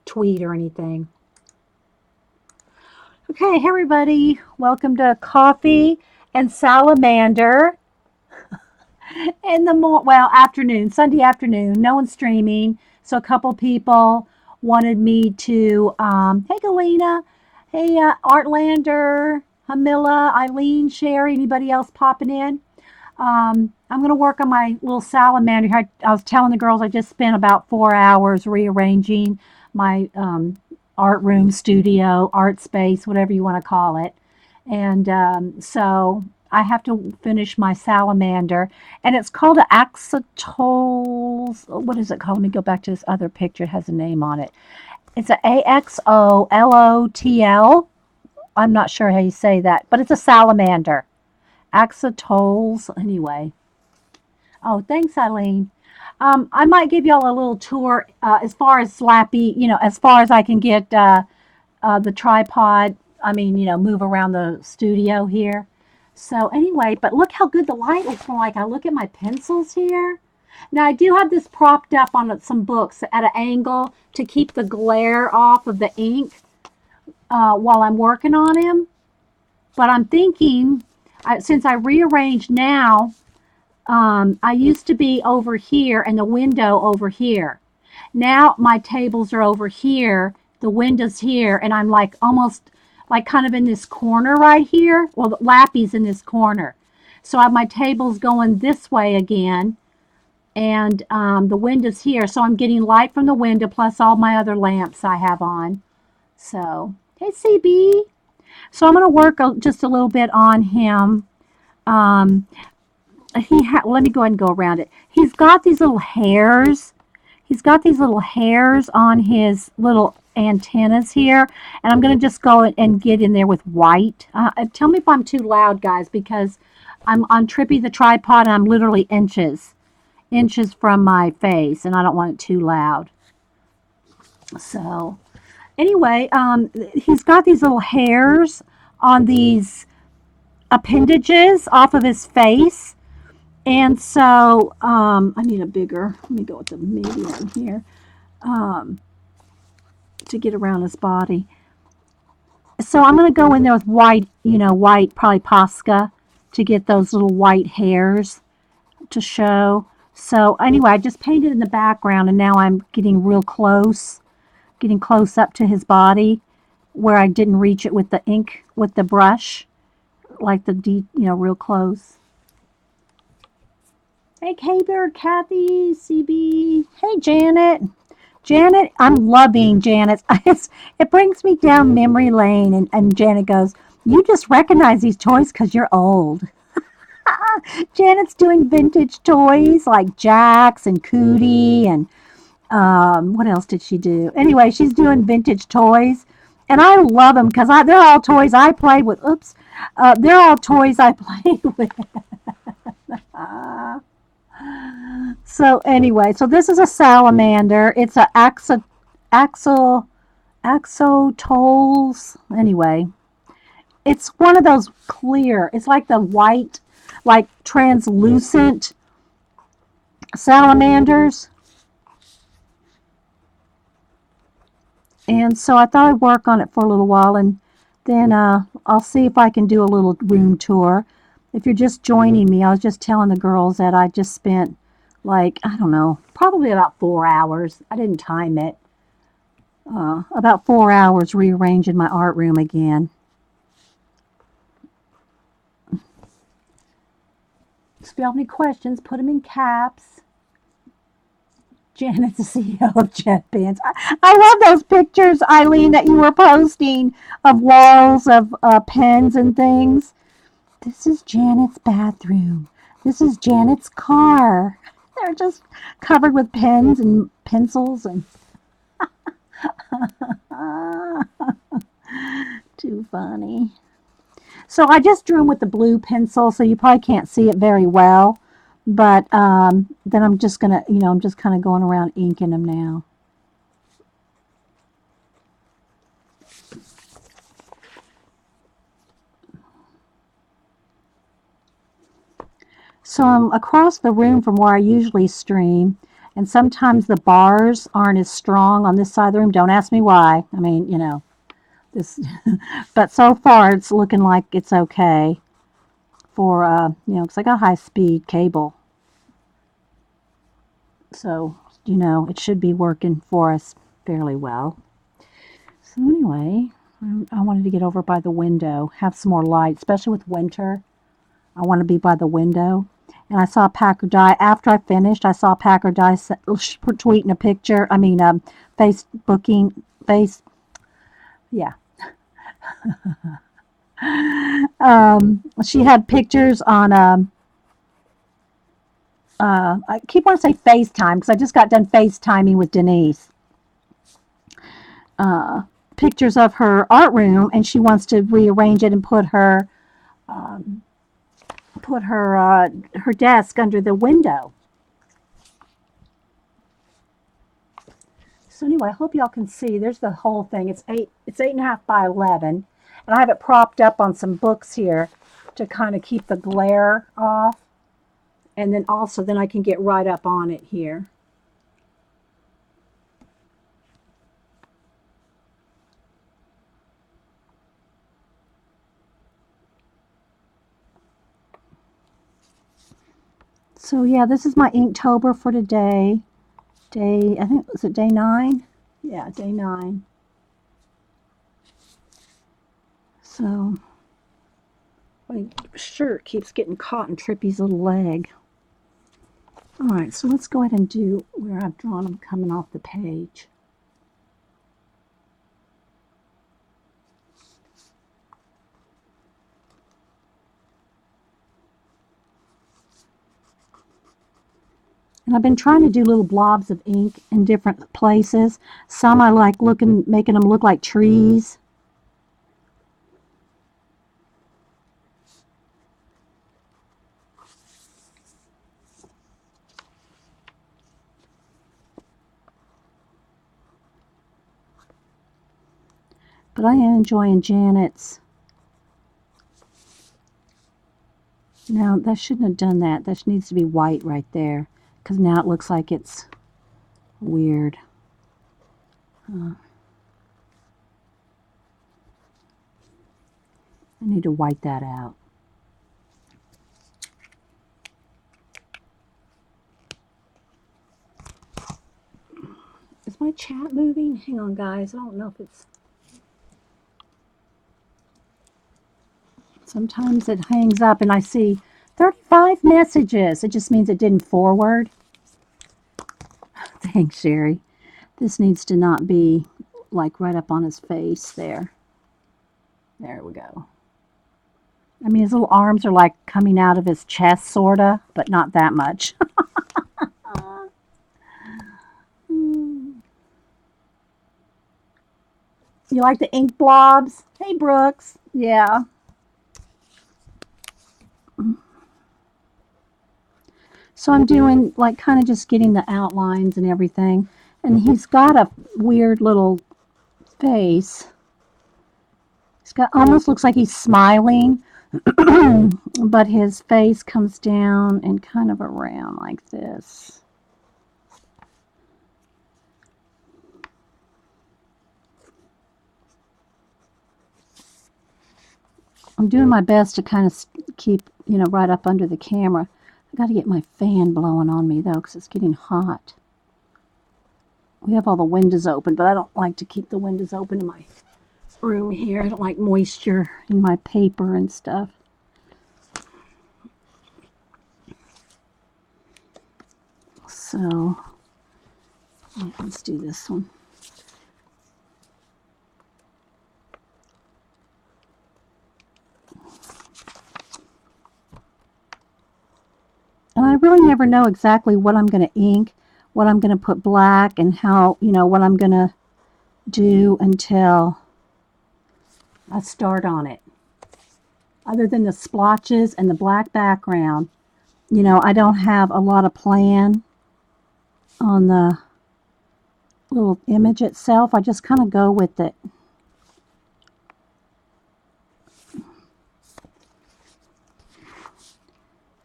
tweet or anything. Okay, hey everybody, welcome to Coffee and Salamander in the afternoon, Sunday afternoon. No one's streaming, so a couple people wanted me to. Hey, Galena, hey, Artlander, Hamilla, Eileen, Sherry, anybody else popping in? I'm going to work on my little salamander. I was telling the girls I just spent about 4 hours rearranging my art room, studio, art space, whatever you want to call it. And so I have to finish my salamander. And it's called an axolotl. What is it called? Let me go back to this other picture. It has a name on it. It's a AXOLOTL. I'm not sure how you say that, but it's a salamander. Axolotls. Anyway. Oh, thanks, Eileen. I might give y'all a little tour as far as Slappy, as far as I can get the tripod. I mean, move around the studio here. So anyway, but look how good the light looks from like I look at my pencils here. Now I do have this propped up on some books at an angle to keep the glare off of the ink while I'm working on him. But I'm thinking, since I rearranged now, I used to be over here and the window over here. Now my tables are over here, the window's here, and I'm like almost like kind of in this corner right here. Well, the Lappy's in this corner. So I have my tables going this way again, and the window's here. So I'm getting light from the window plus all my other lamps I have on. So, hey, CB. So I'm going to work just a little bit on him. Um, let me go ahead and go around it. He's got these little hairs. He's got these little hairs on his little antennas here, and I'm going to just go and get in there with white. Tell me if I'm too loud, guys, because I'm on Trippy the tripod, and I'm literally inches from my face, and I don't want it too loud. So, anyway, he's got these little hairs on these appendages off of his face. And so I need a bigger, let me go with the medium here um, to get around his body. So I'm going to go in there with white, white, probably Posca, to get those little white hairs to show. So anyway, I just painted in the background and now I'm getting close up to his body where I didn't reach it with the ink, with the brush, like real close. Hey, K-Bird, Kathy, CB. Hey, Janet. Janet, I'm loving Janet. It brings me down memory lane. And Janet goes, you just recognize these toys because you're old. Janet's doing vintage toys like Jax and Cootie and what else did she do? Anyway, she's doing vintage toys. And I love them because they're all toys I played with. Oops. They're all toys I played with. So anyway, so this is a salamander. It's a axotolls. Anyway, it's one of those clear. It's like the white, like translucent salamanders. And so I thought I'd work on it for a little while, and then I'll see if I can do a little room tour. If you're just joining me, I was just telling the girls that I just spent like, I don't know, probably about 4 hours. I didn't time it. About 4 hours rearranging my art room again. If you have any questions, put them in caps. Janet's the CEO of JetBands. I love those pictures, Eileen, that you were posting of walls of pens and things. This is Janet's bathroom. This is Janet's car. They're just covered with pens and pencils and too funny. So I just drew them with the blue pencil, so you probably can't see it very well. But then I'm just gonna, I'm just kind of going around inking them now. So I'm across the room from where I usually stream, And sometimes the bars aren't as strong on this side of the room. Don't ask me why. I mean, you know, this, but so far it's looking like it's okay for, you know, because I got high speed cable. So, you know, it should be working for us fairly well. So anyway, I wanted to get over by the window, have some more light, especially with winter. I want to be by the window. And I saw Packer Die. After I finished, I saw Packer Die tweeting a picture. I mean, Facebooking, yeah. She had pictures on, I keep wanting to say FaceTime because I just got done FaceTiming with Denise. Pictures of her art room, and she wants to rearrange it and put her desk under the window. So anyway, I hope y'all can see. There's the whole thing. It's 8.5 by 11, and I have it propped up on some books here to kind of keep the glare off, and then also then I can get right up on it here. So yeah, this is my Inktober for today. I think, was it day 9? Yeah, day 9. So my shirt keeps getting caught in Trippy's little leg. All right, so let's go ahead and do where I've drawn them coming off the page. And I've been trying to do little blobs of ink in different places. Some I like making them look like trees. But I am enjoying Janet's. Now, that shouldn't have done that. That needs to be white right there, because now it looks like it's weird. I need to white that out. Is my chat moving? Hang on, guys. I don't know if it's... Sometimes it hangs up and I see 35 messages. It just means it didn't forward. Thanks, Sherry. This needs to not be like right up on his face there. There we go. I mean, his little arms are like coming out of his chest, sorta, but not that much. You like the ink blobs? Hey, Brooks. Yeah. So I'm doing like kind of just getting the outlines and everything. And he's got a weird little face. He's got almost looks like he's smiling, but his face comes down and kind of around like this. I'm doing my best to kind of keep, you know, right up under the camera. I got to get my fan blowing on me though, because it's getting hot. We have all the windows open, but I don't like to keep the windows open in my room here. I don't like moisture in my paper and stuff. So let's do this one. And I really never know exactly what I'm going to ink, what I'm going to put black, and how, you know, what I'm going to do until I start on it. Other than the splotches and the black background, you know, I don't have a lot of plan on the little image itself. I just kind of go with it.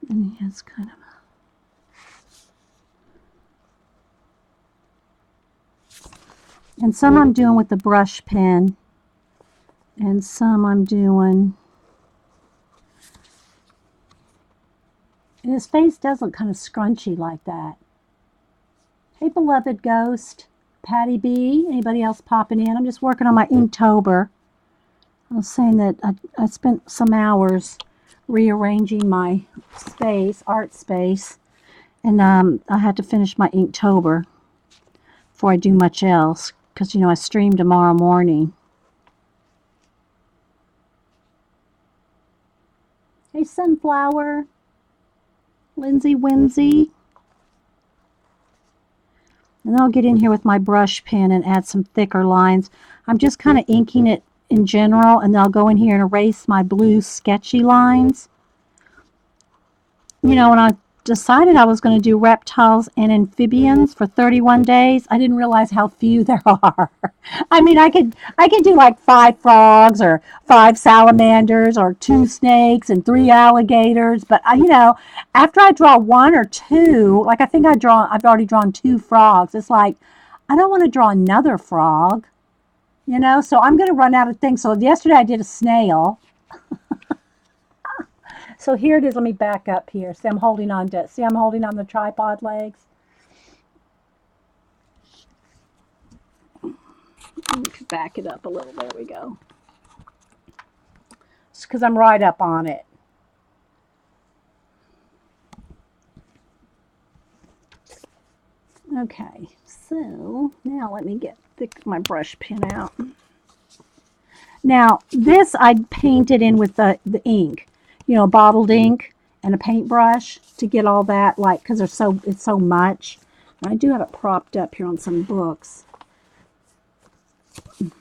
And he has kind of And some I'm doing with the brush pen, and some I'm doing. And his face does look kind of scrunchy like that. Hey, beloved ghost. Patty B. Anybody else popping in? I'm just working on my Inktober. I was saying that I spent some hours rearranging my space, art space, and I had to finish my Inktober before I do much else because, I stream tomorrow morning. Hey, Sunflower. Lindsay Whimsy. And then I'll get in here with my brush pen and add some thicker lines. I'm just kind of inking it in general, and then I'll go in here and erase my blue sketchy lines. When I decided I was going to do reptiles and amphibians for 31 days, I didn't realize how few there are. I mean, I could do like 5 frogs or 5 salamanders or 2 snakes and 3 alligators, but after I draw 1 or 2, like I think I've already drawn 2 frogs. It's like I don't want to draw another frog, so I'm going to run out of things. So yesterday I did a snail. So here it is. Let me back up here. See, I'm holding on the tripod legs. Back it up a little. There we go. It's because I'm right up on it. Okay, so now let me get my brush pen out. Now, this I painted in with the ink, bottled ink and a paintbrush to get all that, because it's so much. And I do have it propped up here on some books. And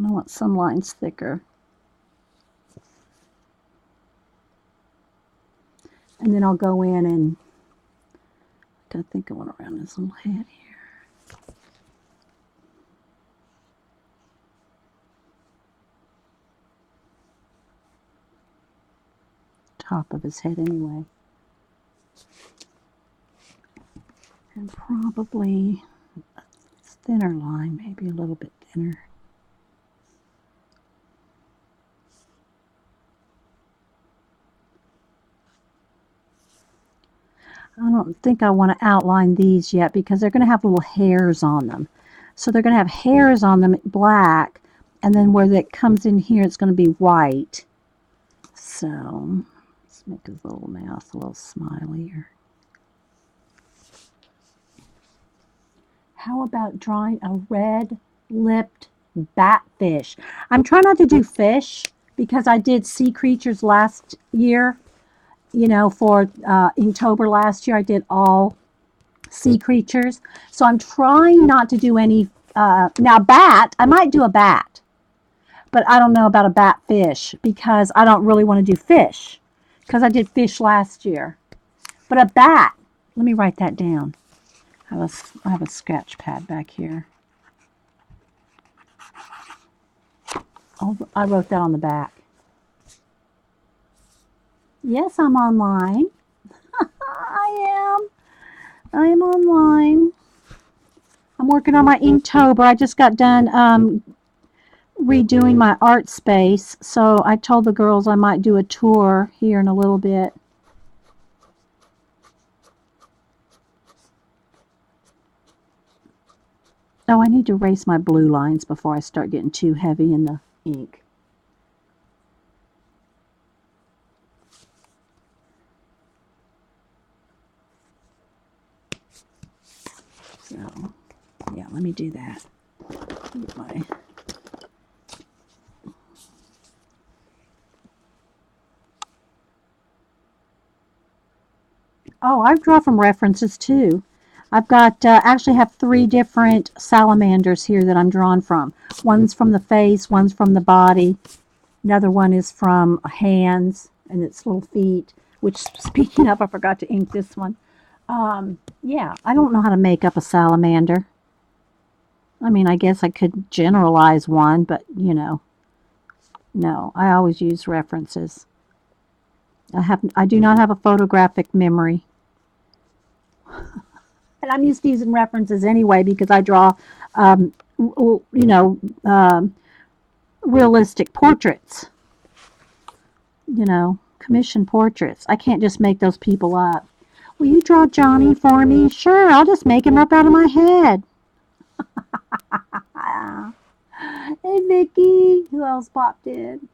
I want some lines thicker. And then I'll go in and I think I want around his little head here. Top of his head anyway. And probably a thinner line, maybe a little bit thinner. I don't think I want to outline these yet because they're going to have little hairs on them. So they're going to have hairs on them black, and then where that comes in here, it's going to be white. So let's make his little mouth a little smilier. How about drawing a red-lipped batfish? I'm trying not to do fish because I did sea creatures last year. For Inktober last year, I did all sea creatures. So I'm trying not to do any. Now, bat, I might do a bat. But I don't know about a batfish because I don't really want to do fish because I did fish last year. But a bat, let me write that down. I have a sketch pad back here. Oh, I wrote that on the back. Yes, I'm online. I am online. I'm working on my Inktober. I just got done redoing my art space, so I told the girls I might do a tour here in a little bit. Oh, I need to erase my blue lines before I start getting too heavy in the ink. So, yeah, let me do that. Get my Oh, I've drawn from references too. I've got actually have 3 different salamanders here that I'm drawn from. One's from the face, one's from the body. Another one is from hands and its little feet, which, speaking of, I forgot to ink this one. Yeah, I don't know how to make up a salamander. I mean, I guess I could generalize one, but, no, I always use references. I do not have a photographic memory. And I'm used to using references anyway because I draw, you know, realistic portraits, commission portraits. I can't just make those people up. Will you draw Johnny for me? Sure, I'll just make him up out of my head. Hey, Vicky. Who else popped in?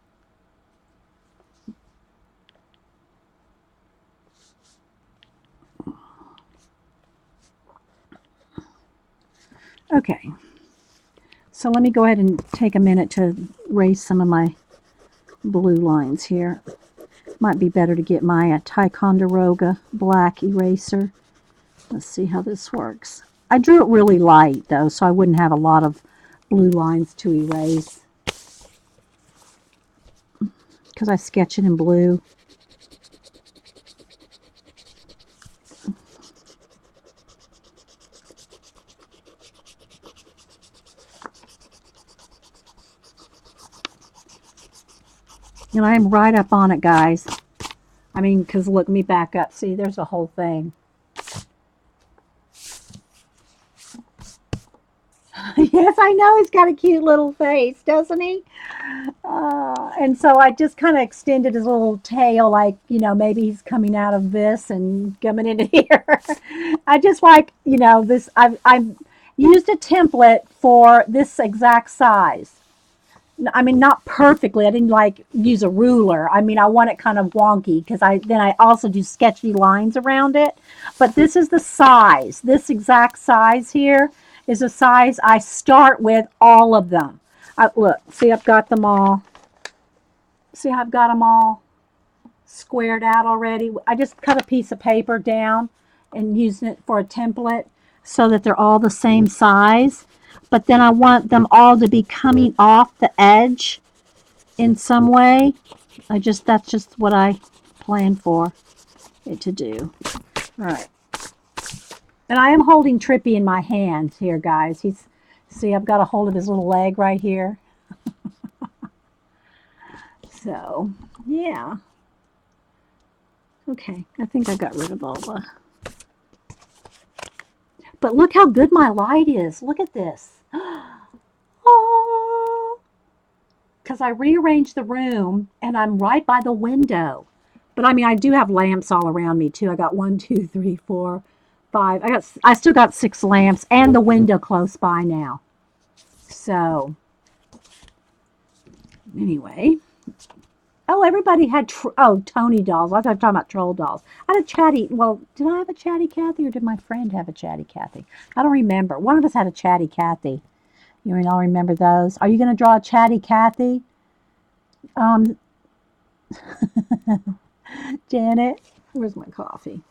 Okay. So let me go ahead and take a minute to erase some of my blue lines here. Might be better to get my Ticonderoga black eraser. Let's see how this works. I drew it really light though, so I wouldn't have a lot of blue lines to erase because I sketch it in blue. And I'm right up on it, guys. I mean, because look, let me back up. See, there's a whole thing. Yes, I know he's got a cute little face, doesn't he? And so I just kind of extended his little tail, like, maybe he's coming out of this and coming into here. I just like, this. I've used a template for this exact size. I mean, not perfectly. I didn't like use a ruler. I mean, I want it kind of wonky because I also do sketchy lines around it. But this is the size. This exact size here is a size I start with all of them. Look, see, I've got them all. See how I've got them all squared out already? I just cut a piece of paper down and using it for a template so that they're all the same size. But then I want them all to be coming off the edge in some way. That's just what I plan for it to do. All right. And I am holding Trippy in my hands here, guys. See, I've got a hold of his little leg right here. So, yeah. Okay, I think I got rid of all the... But look how good my light is. Look at this. Because I rearranged the room and I'm right by the window. But I mean, I do have lamps all around me too. I got 1, 2, 3, 4, 5. I still got 6 lamps and the window close by now. So anyway. Oh, everybody had, Tony dolls. I thought I was talking about troll dolls. I had a chatty, well, did I have a chatty Cathy or did my friend have a chatty Cathy? I don't remember. One of us had a chatty Cathy. You all remember those? Are you going to draw a chatty Cathy? Janet, where's my coffee?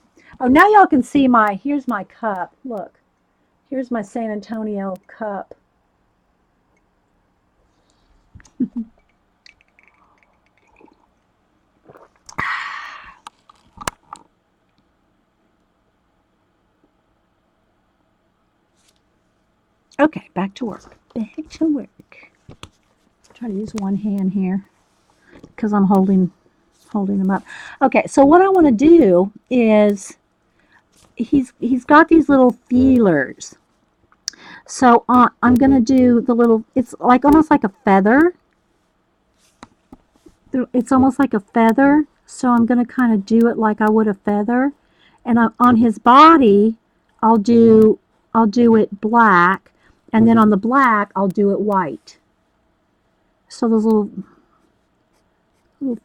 Oh, now y'all can see here's my cup. Look, here's my San Antonio cup. Okay, back to work. Back to work. Try to use one hand here because I'm holding them up. Okay, so what I want to do is he's got these little feelers. So I'm going to do the little, it's like almost like a feather. It's almost like a feather. So I'm going to kind of do it like I would a feather. And on his body, I'll do it black. And then on the black, I'll do it white. So those little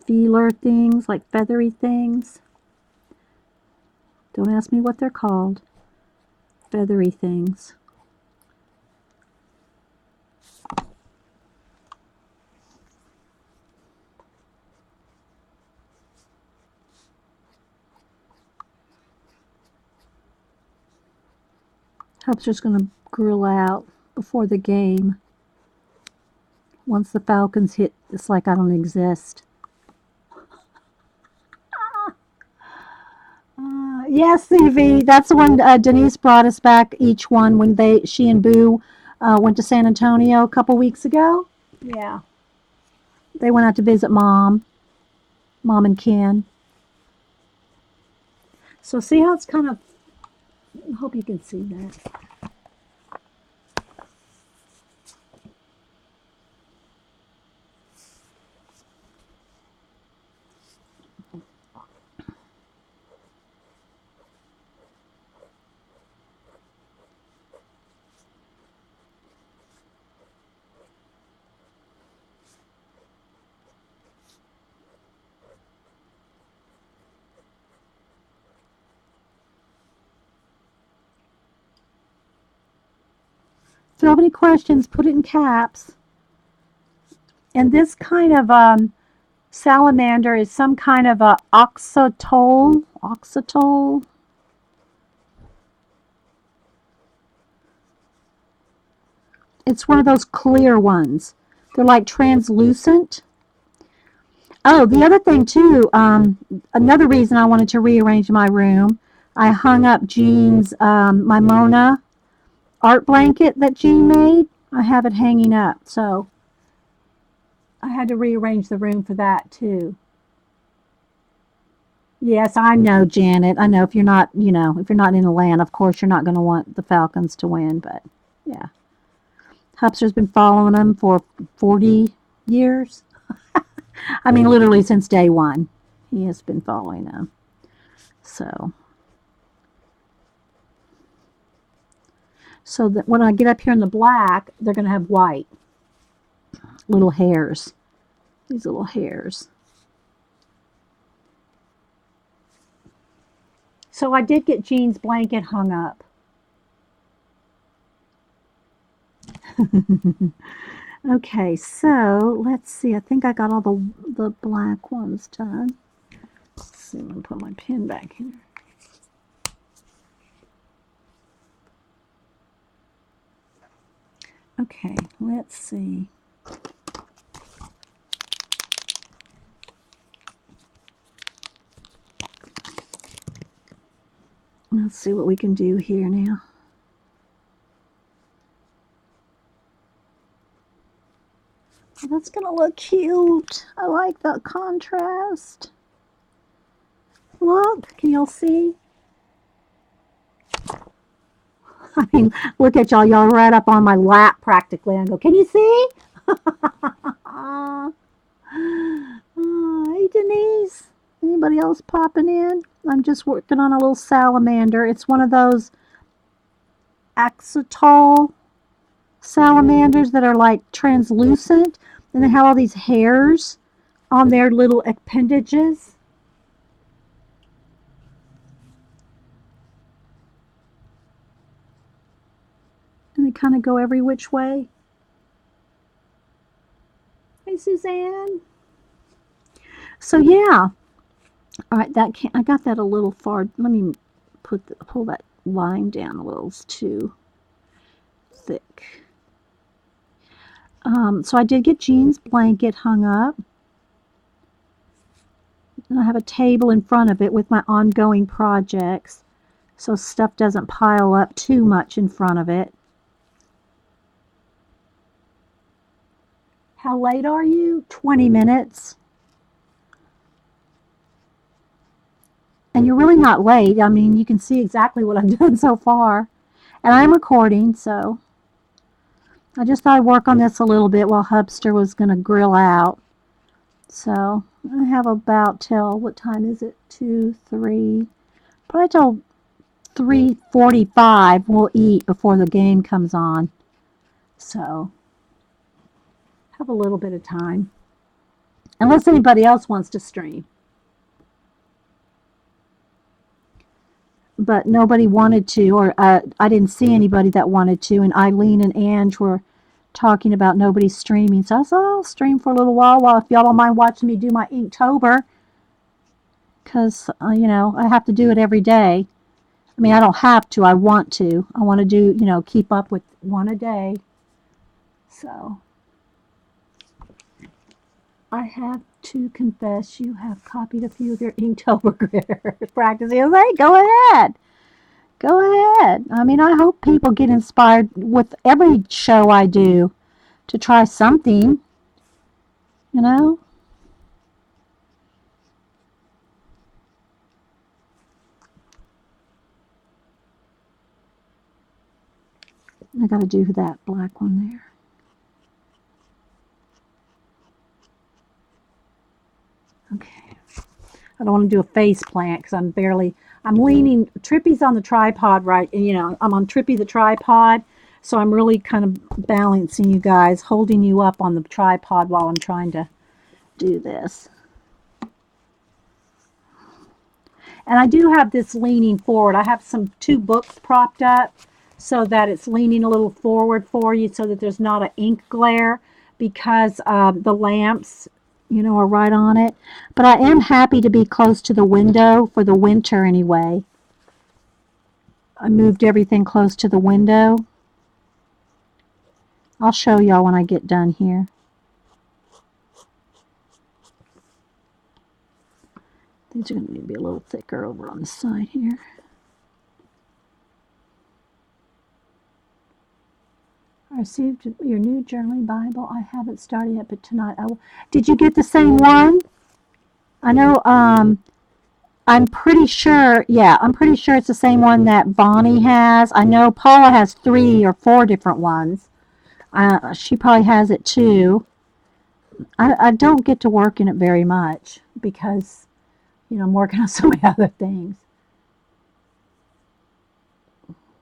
feeler things, like feathery things. Don't ask me what they're called. Feathery things. Hope's just going to grill out before the game. Once the Falcons hit, it's like I don't exist. Yes, CV. That's the one Denise brought us back each one when she and Boo went to San Antonio a couple weeks ago. Yeah. They went out to visit Mom and Ken. So see how it's kind of, I hope you can see that. If you have any questions, put it in caps. And this kind of salamander is some kind of a oxatol. Oxatol. It's one of those clear ones. They're like translucent. Oh, the other thing too, another reason I wanted to rearrange my room, I hung up Jean's my Mona art blanket that Jean made. I have it hanging up, so I had to rearrange the room for that too. Yes, I know, Janet. I know if you're not, if you're not in the land, of course you're not going to want the Falcons to win, but yeah. Hupster's been following them for 40 years. I mean, literally since day one, he has been following them. So that when I get up here in the black, they're going to have white little hairs. These little hairs. So I did get Jean's blanket hung up. Okay, so let's see. I think I got all the black ones done. Let's see. I'm going to put my pen back here. Okay, let's see. Let's see what we can do here now. Oh, that's going to look cute. I like the contrast. Look, can y'all see? I mean, look at y'all. Y'all right up on my lap practically. I go, can you see? Hey, Denise. Anybody else popping in? I'm just working on a little salamander. It's one of those axolotl salamanders that are like translucent, and they have all these hairs on their little appendages. And they kind of go every which way. Hey, Suzanne. So yeah. All right, I got that a little far. Let me pull that line down a little. It's too thick. So I did get Jean's blanket hung up. And I have a table in front of it with my ongoing projects, so stuff doesn't pile up too much in front of it. How late are you? 20 minutes. And you're really not late. I mean, you can see exactly what I've done so far. And I'm recording, so I just thought I'd work on this a little bit while Hubster was going to grill out. So I have about till, what time is it? 2, 3, probably till 3:45 we'll eat before the game comes on. So have a little bit of time. Unless anybody else wants to stream. But nobody wanted to, or I didn't see anybody that wanted to, and Eileen and Ange were talking about nobody streaming. So I said, I'll stream for a little while if y'all don't mind watching me do my Inktober. Because, I have to do it every day. I mean, I don't have to. I want to. I want to do, keep up with one a day. So I have to confess you have copied a few of your Inktober practices. Hey, go ahead. Go ahead. I mean, I hope people get inspired with every show I do to try something, you know? I got to do that black one there. Okay. I don't want to do a face plant because I'm leaning, Trippy's on the tripod, right? And, I'm on Trippy the tripod. So I'm really kind of balancing you guys, holding you up on the tripod while I'm trying to do this. And I do have this leaning forward. I have two books propped up so that it's leaning a little forward for you so that there's not an ink glare because the lamps, are right on it. But I am happy to be close to the window for the winter anyway. I moved everything close to the window. I'll show y'all when I get done here. These are going to need to be a little thicker over on the side here. I received your new journaling Bible. I haven't started yet, but tonight I will. Did you get the same one? I know, I'm pretty sure, yeah, I'm pretty sure it's the same one that Bonnie has. I know Paula has 3 or 4 different ones. She probably has it too. I don't get to work in it very much because, I'm working on so many other things.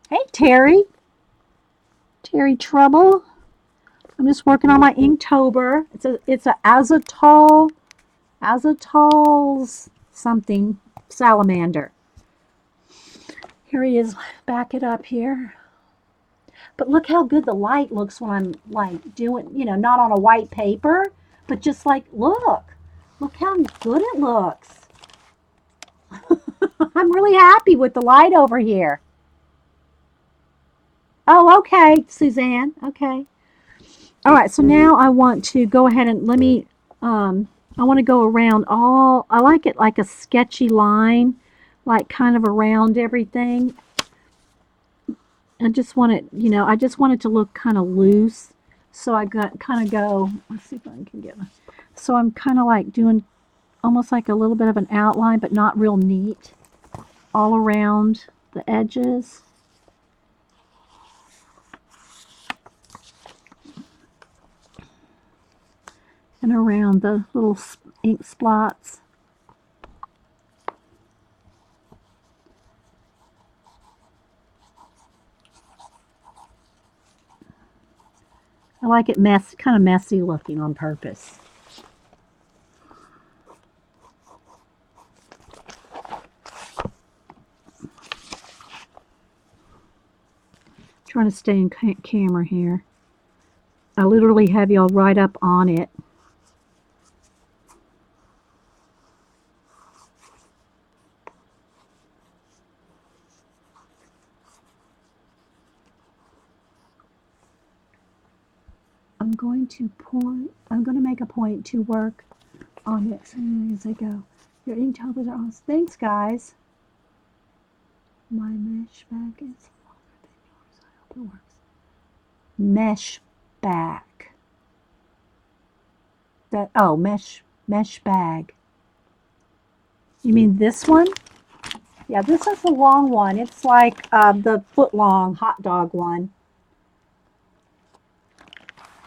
Hey, Terry. Terry Trouble. I'm just working on my Inktober. It's a azotol's something salamander. Here he is. Back it up here. But look how good the light looks when I'm like doing, not on a white paper, but just like look how good it looks. I'm really happy with the light over here. Oh, okay, Suzanne. Okay. All right, so now I want to go ahead and I want to go around I like it like a sketchy line, like kind of around everything. I just want it to look kind of loose. So I kind of go, let's see if I can get so I'm kind of like doing almost like a little bit of an outline, but not real neat all around the edges. And around the little ink spots. I like it kind of messy looking on purpose. Trying to stay in camera here. I literally have y'all right up on it. I'm going to make a point to work on it as I go. Your Inktobers are awesome. Thanks, guys. My mesh bag is longer than yours. I hope it works. Mesh bag. Mesh bag. You mean this one? Yeah, this is the long one. It's like the foot long hot dog one.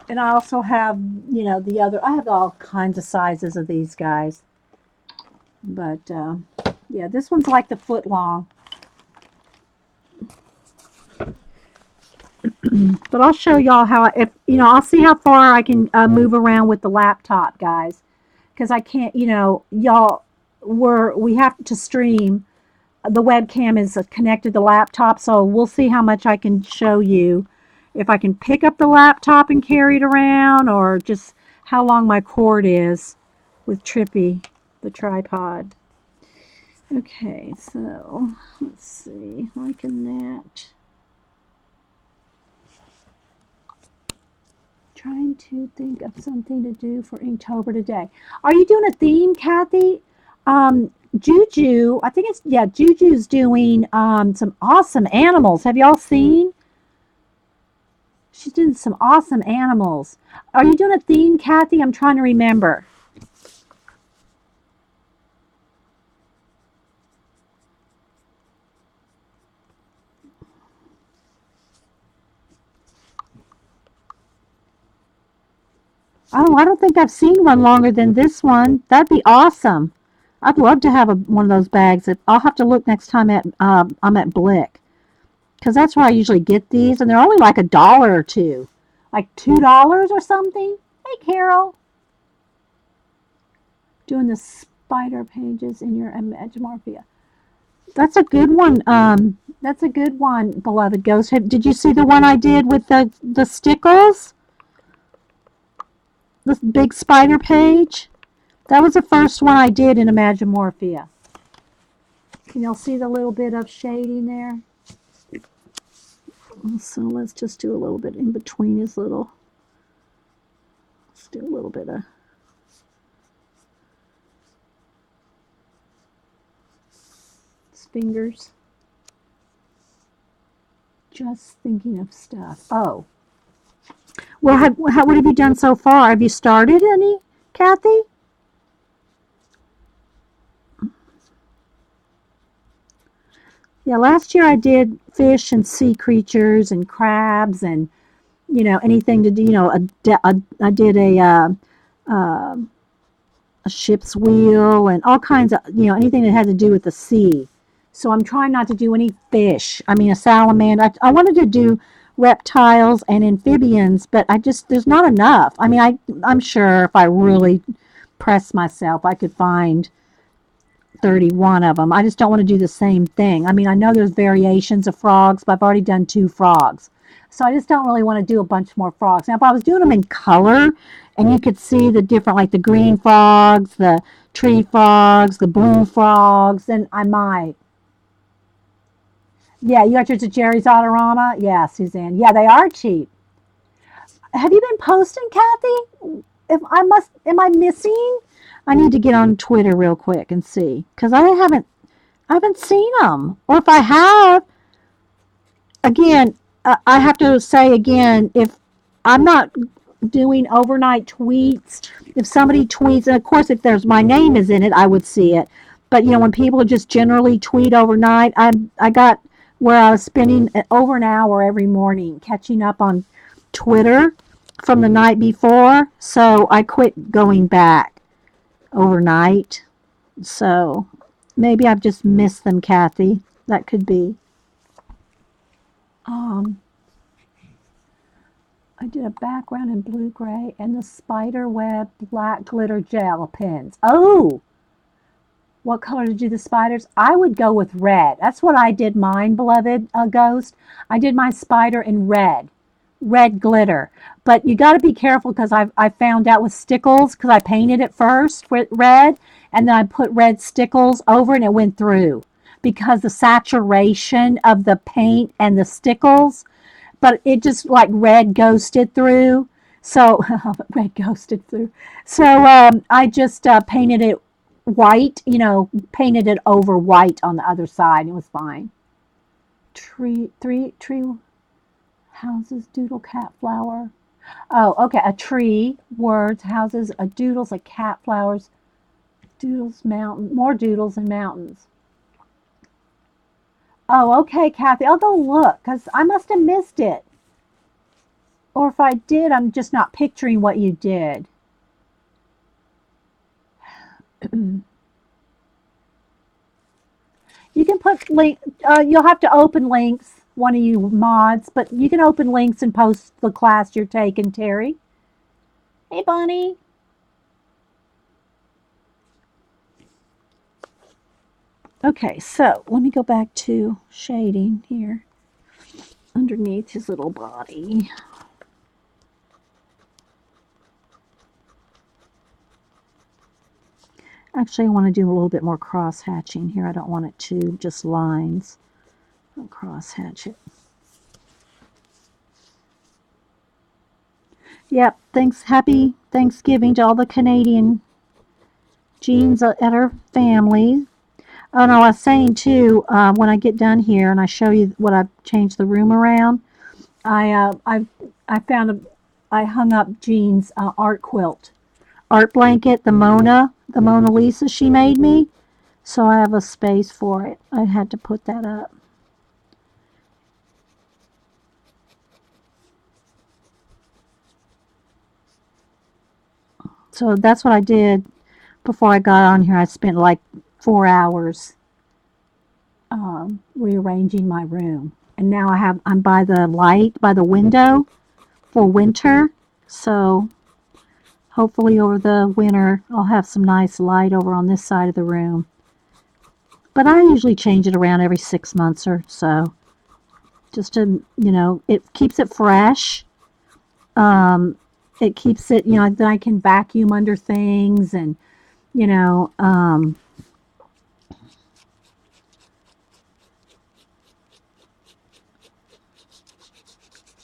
And I also have, the other. I have all kinds of sizes of these guys. But yeah, this one's like the foot long. But I'll show y'all how, I'll see how far I can move around with the laptop, guys. Because I can't, we have to stream. The webcam is connected to the laptop, so we'll see how much I can show you. If I can pick up the laptop and carry it around, or just how long my cord is with Trippy, the tripod. Okay, so let's see, liking that. Trying to think of something to do for Inktober today. Are you doing a theme, Kathy? Juju, I think Juju's doing some awesome animals. Have y'all seen? She's doing some awesome animals. Are you doing a theme, Kathy? I'm trying to remember. Oh, I don't think I've seen one longer than this one. That'd be awesome. I'd love to have one of those bags. I'll have to look next time I'm at Blick, because that's where I usually get these, and they're only like $1 or two, like $2 or something. Hey, Carol, doing the spider pages in your Imagimorphia. That's a good one. That's a good one, beloved ghost. Did you see the one I did with the stickles? The big spider page? That was the first one I did in Imagimorphia. Can y'all see the little bit of shading there? So let's just do a little bit in between his little. Let's do a little bit of. His fingers. Just thinking of stuff. Oh. Well, what have you done so far? Have you started any, Kathy? Yeah, last year I did fish and sea creatures and crabs and anything to do. I did uh, a ship's wheel and all kinds of anything that had to do with the sea. So I'm trying not to do any fish. I mean, a salamander. I wanted to do reptiles and amphibians, but there's not enough. I mean, I'm sure if I really press myself, I could find 31 of them. I just don't want to do the same thing. I mean, I know there's variations of frogs, but I've already done 2 frogs. So I just don't really want to do a bunch more frogs. Now, if I was doing them in color and you could see the different, like the green frogs, the tree frogs, the blue frogs, then I might. Yeah, you got yours at Jerry's Autorama? Yeah, Suzanne. Yeah, they are cheap. Have you been posting, Kathy? If I must, am I missing? I need to get on Twitter real quick and see, because I haven't seen them. Or if I have, again, I have to say again, if I'm not doing overnight tweets, if somebody tweets, and of course, if there's my name is in it, I would see it. But when people just generally tweet overnight, I got where I was spending over an hour every morning catching up on Twitter from the night before, so I quit going back overnight. So maybe I've just missed them, Kathy. That could be. Um, I did a background in blue gray and the spider web black glitter gel pens. Oh, what color did you do the spiders? I would go with red. That's what I did mine, beloved ghost. I did my spider in red glitter. But you got to be careful because I found out with stickles, because I painted it first with red and then I put red stickles over and it went through because the saturation of the paint and the stickles, but it just like red ghosted through. So red ghosted through. So I just painted it white, painted it over white on the other side. It was fine. Tree houses, doodle, cat, flower. Oh, okay. A tree, words, houses, a doodles, a cat, flowers, doodles, mountain, more doodles and mountains. Oh, okay, Kathy. I'll go look because I must have missed it. Or if I did, I'm just not picturing what you did. You can put link. You'll have to open links, one of you mods, but you can open links and post the class you're taking, Terry. Hey, Bunny. Okay, so let me go back to shading here underneath his little body. Actually, I want to do a little bit more cross hatching here. I don't want it to just lines. I'll cross hatch it. Yep, thanks. Happy Thanksgiving to all the Canadian Jeans at our family. Oh no, I was saying too, when I get done here and I show you what I've changed the room around, I found I hung up Jean's art quilt, art blanket, the Mona Lisa she made me. So I have a space for it. I had to put that up. So that's what I did before I got on here. I spent like 4 hours rearranging my room. And now I'm by the light, by the window for winter. So hopefully over the winter I'll have some nice light over on this side of the room. But I usually change it around every 6 months or so. Just to, it keeps it fresh. Um, it keeps it, then I can vacuum under things and, you know, um,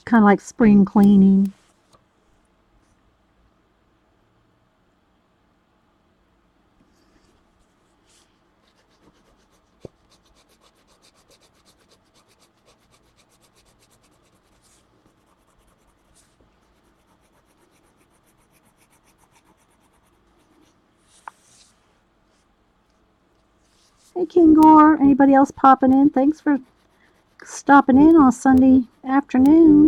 kind of like spring cleaning. Hey, Kingor, anybody else popping in? Thanks for stopping in on a Sunday afternoon.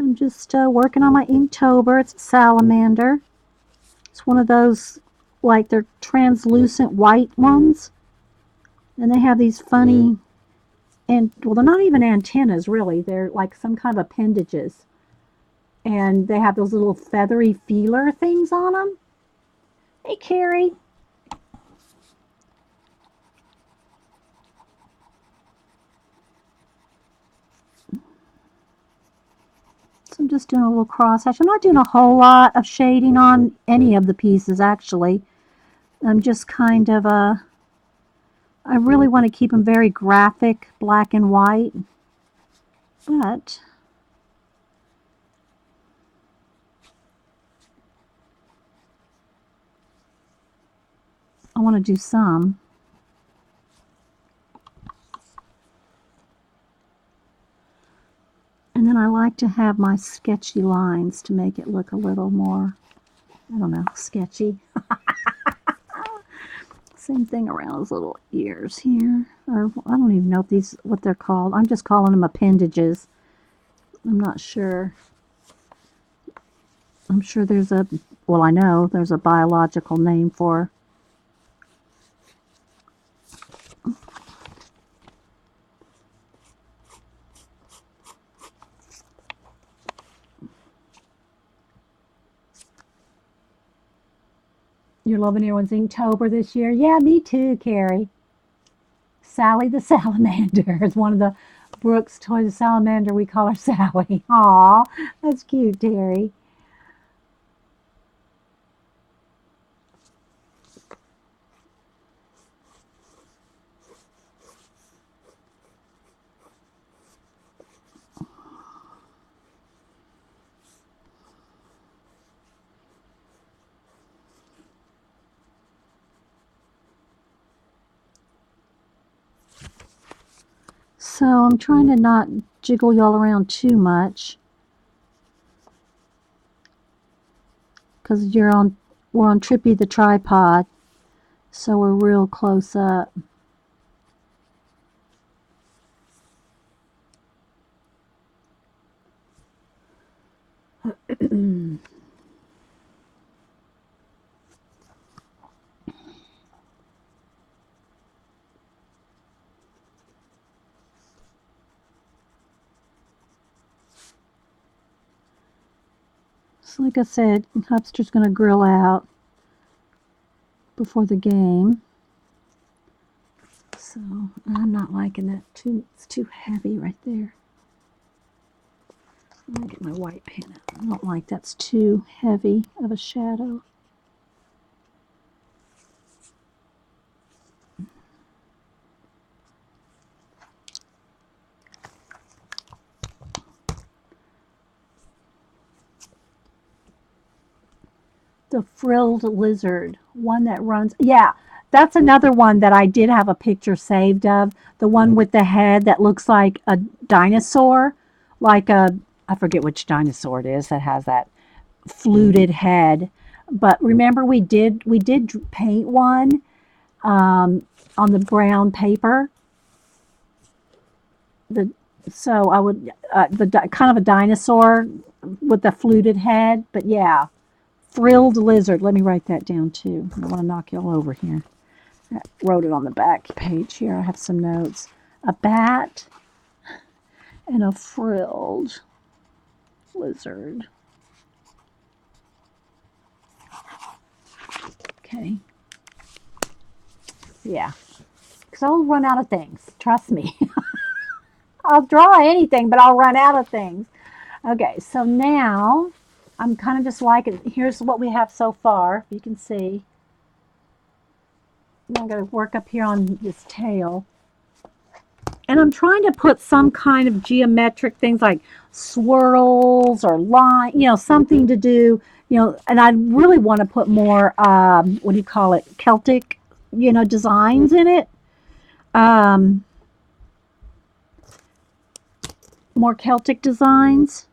I'm just working on my Inktober. It's a salamander. It's one of those, like they're translucent white ones. And they have these funny, and well, they're not even antennas really. They're like some kind of appendages. And they have those little feathery feeler things on them. Hey, Carrie. So I'm just doing a little cross hatch. I'm not doing a whole lot of shading on any of the pieces actually. I'm just kind of I really want to keep them very graphic, black and white, but I want to do some. And then I like to have my sketchy lines to make it look a little more, I don't know, sketchy. Same thing around those little ears here. Or I don't even know what they're called. I'm just calling them appendages. I'm not sure. I'm sure I know there's a biological name for. You're loving everyone's Inktober this year? Yeah, me too, Carrie. Sally the salamander is one of the Brooks toys. The salamander, we call her Sally. Aw, that's cute, Terry. So I'm trying to not jiggle y'all around too much because we're on Trippy the tripod, so we're real close up. So like I said, Hubster's going to grill out before the game. So I'm not liking that it's too heavy right there. Let me get my white pen out. I don't like that's too heavy of a shadow. The frilled lizard, one that runs. Yeah, that's another one that I did have a picture saved of. The one with the head that looks like a dinosaur, like I forget which dinosaur it is that has that fluted head. But remember, we did paint one on the brown paper. The so I would kind of a dinosaur with the fluted head. But yeah, frilled lizard. Let me write that down too. I don't want to knock you all over here. I wrote it on the back page here. I have some notes. A bat and a frilled lizard. Okay. Yeah. Because I'll run out of things. Trust me. I'll draw anything, but I'll run out of things. Okay, so now I'm kind of just liking, here's what we have so far. You can see. I'm going to work up here on this tail. And I'm trying to put some kind of geometric things like swirls or line, something to do, and I really want to put more, what do you call it, Celtic, designs in it. More Celtic designs.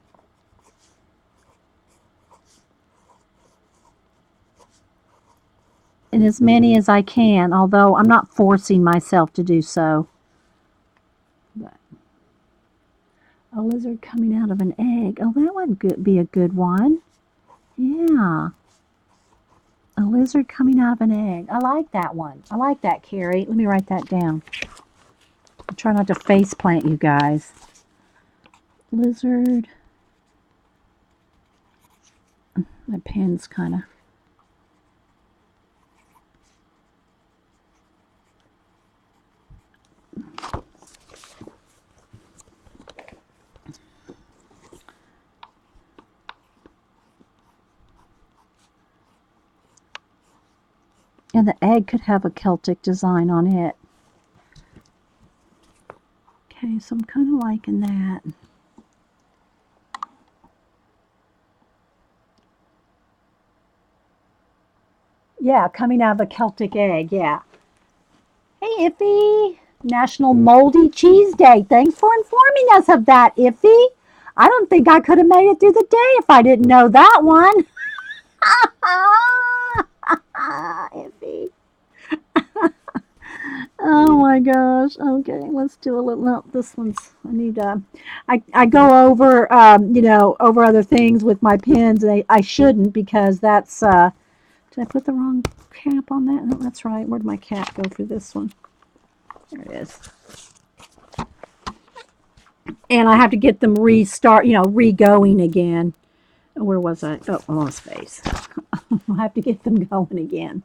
And as many as I can, although I'm not forcing myself to do so. But a lizard coming out of an egg. Oh, that would be a good one. Yeah. A lizard coming out of an egg. I like that one. I like that, Carrie. Let me write that down. I'll try not to face plant you guys. Lizard. My pen's kind of... And the egg could have a Celtic design on it. Okay, so I'm kind of liking that. Yeah, coming out of a Celtic egg, yeah. Hey, Iffy. National Moldy Cheese Day. Thanks for informing us of that, Iffy. I don't think I could have made it through the day if I didn't know that one. Iffy. Oh my gosh. Okay, let's do a little. No, this one's. I need. I go over. Over other things with my pens, and I shouldn't because that's. Did I put the wrong cap on that? No, that's right. Where did my cap go for this one? There it is. And I have to get them restart. Re-going again. Where was I? Oh, on space. I'll have to get them going again.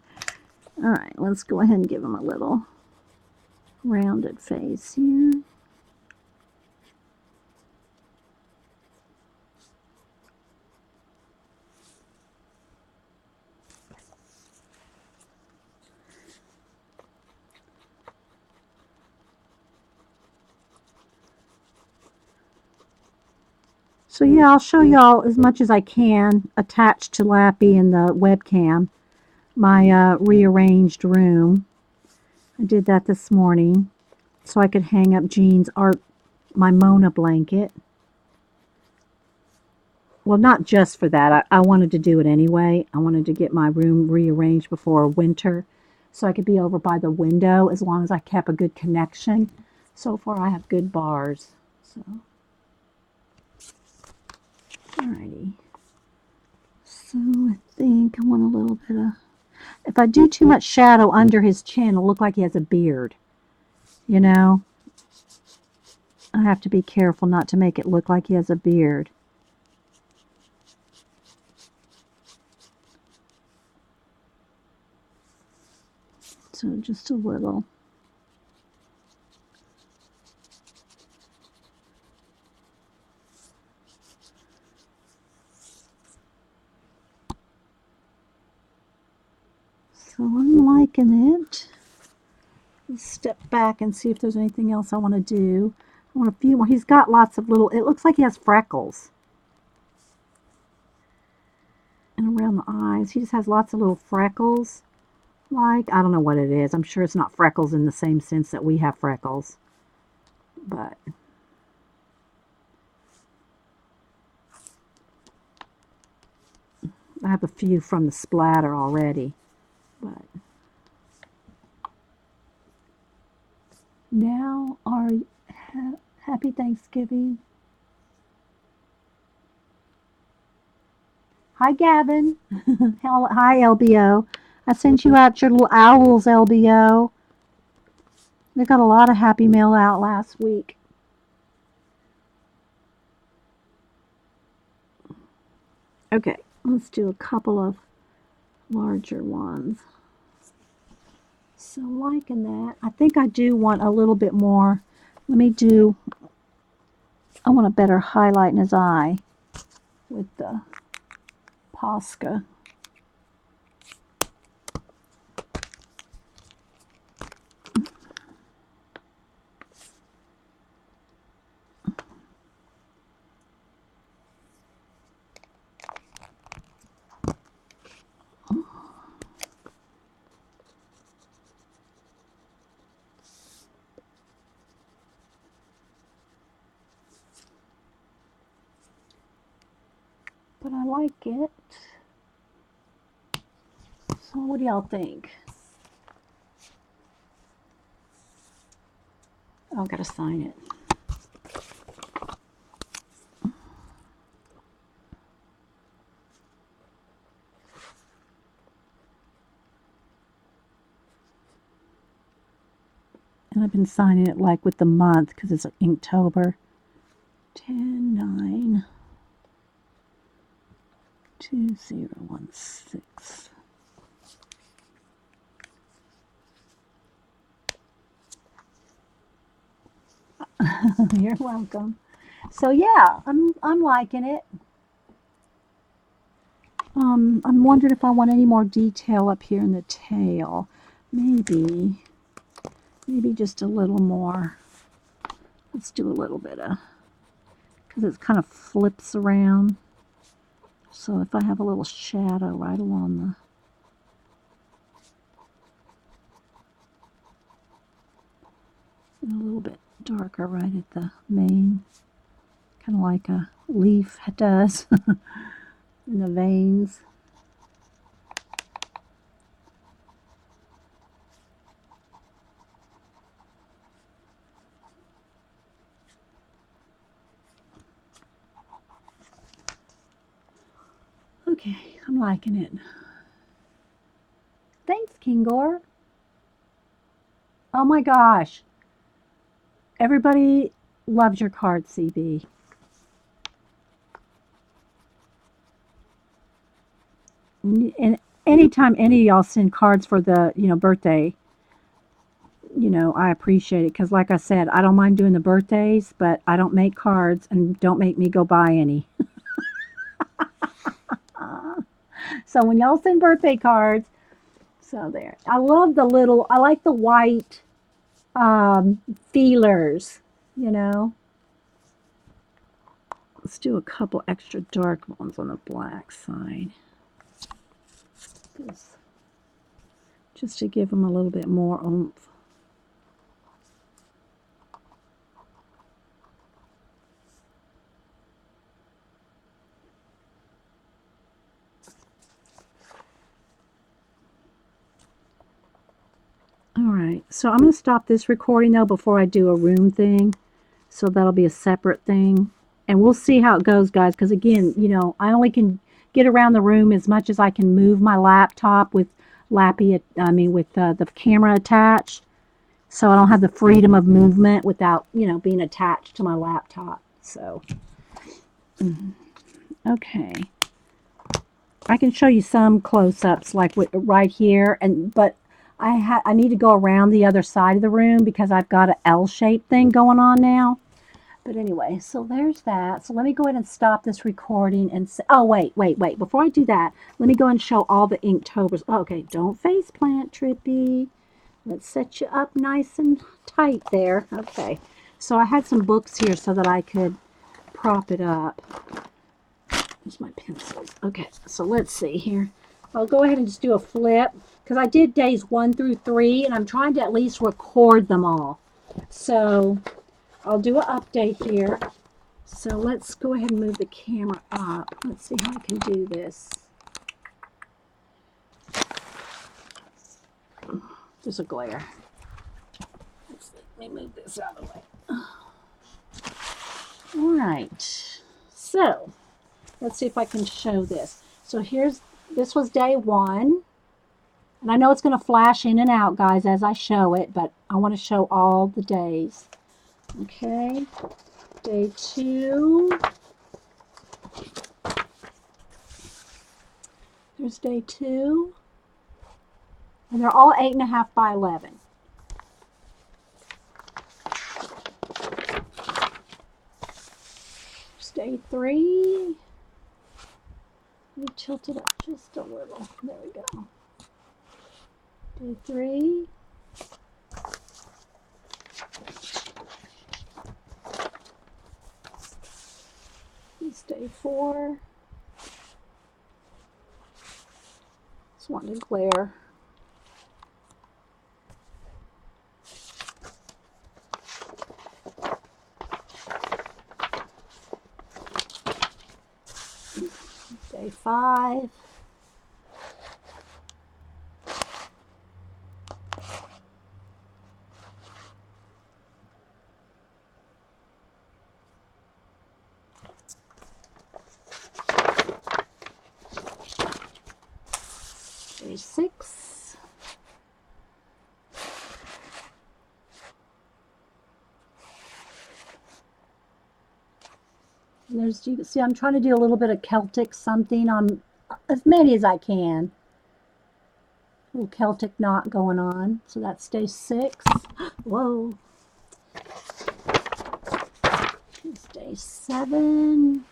All right, let's go ahead and give them a little rounded face here. So yeah, I'll show y'all as much as I can attached to Lappy in the webcam, my rearranged room. I did that this morning so I could hang up Jean's my Mona blanket. Well, not just for that. I wanted to do it anyway. I wanted to get my room rearranged before winter so I could be over by the window as long as I kept a good connection. So far I have good bars. So, alrighty. So I think I want a little bit of... If I do too much shadow under his chin, it'll look like he has a beard. I have to be careful not to make it look like he has a beard. So just a little. So I'm liking it. Let's step back and see if there's anything else I want to do. I want a few more. He's got lots of little, it looks like he has freckles. And around the eyes, he just has lots of little freckles. I don't know what it is. I'm sure it's not freckles in the same sense that we have freckles. But I have a few from the splatter already. But now happy Thanksgiving. Hi, Gavin. Hi, LBO. I sent you out your little owls, LBO. They got a lot of happy mail out last week. Okay, let's do a couple of larger ones. So liking that. I think I do want a little bit more. I want a better highlight in his eye with the Posca. But I like it. So what do y'all think? Oh, I gotta sign it. And I've been signing it like with the month because it's Inktober. 10/9/2016. You're welcome. So yeah, I'm liking it. I'm wondering if I want any more detail up here in the tail. Maybe just a little more. Let's do a little bit of, because it kind of flips around. So if I have a little shadow right along and a little bit darker right at the mane, kind of like a leaf does in the veins. Okay, I'm liking it. Thanks, Kingor. Oh my gosh. Everybody loves your card, CB. And anytime any of y'all send cards for the, birthday, I appreciate it. Because like I said, I don't mind doing the birthdays, but I don't make cards and don't make me go buy any. So when y'all send birthday cards, so there. I like the white feelers, you know. Let's do a couple extra dark ones on the black side. Just to give them a little bit more oomph. Alright, so I'm going to stop this recording though before I do a room thing. So that'll be a separate thing. And we'll see how it goes, guys, because again, I only can get around the room as much as I can move my laptop with the camera attached. So I don't have the freedom of movement without, being attached to my laptop. So, okay. I can show you some close-ups like right here, but I need to go around the other side of the room because I've got an L-shaped thing going on now. But anyway, so there's that. So let me go ahead and stop this recording and say, oh, wait. Before I do that, let me go and show all the Inktobers. Okay, don't face plant, Trippy. Let's set you up nice and tight there. Okay, so I had some books here so that I could prop it up. Here's my pencils. Okay, so let's see here. I'll go ahead and just do a flip because I did days 1 through 3 and I'm trying to at least record them all. So I'll do an update here. So let's go ahead and move the camera up. Let's see how I can do this. There's a glare. Let me move this out of the way. All right. So let's see if I can show this. So this was day 1. And I know it's going to flash in and out, guys, as I show it, but I want to show all the days. Okay, day 2. There's day 2. And they're all 8.5 by 11. There's day 3. Let me tilt it up just a little. There we go. Day 3. It's day 4. Just wanted to glare. Day 5. Day 6. And there's, you can see I'm trying to do a little bit of Celtic something on as many as I can. A little Celtic knot going on. So that's day 6. Whoa. It's day 7.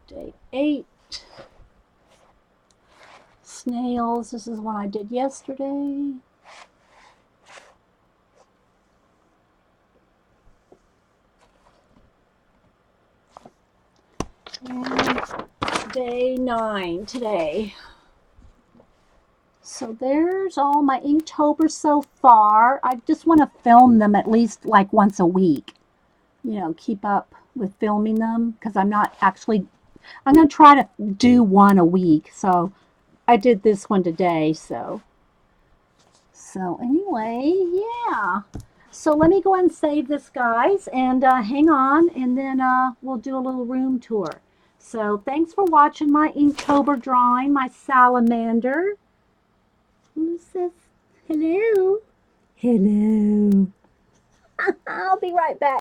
Day 8. Snails. This is one I did yesterday. And day 9 today. So there's all my Inktober so far. I just want to film them at least like once a week. You know, keep up with filming them because I'm not actually, I'm going to try to do one a week. So I did this one today. So anyway, yeah. So let me go ahead and save this, guys, and hang on, and then we'll do a little room tour. So thanks for watching my Inktober drawing, my salamander. Who's this? Hello? Hello. I'll be right back.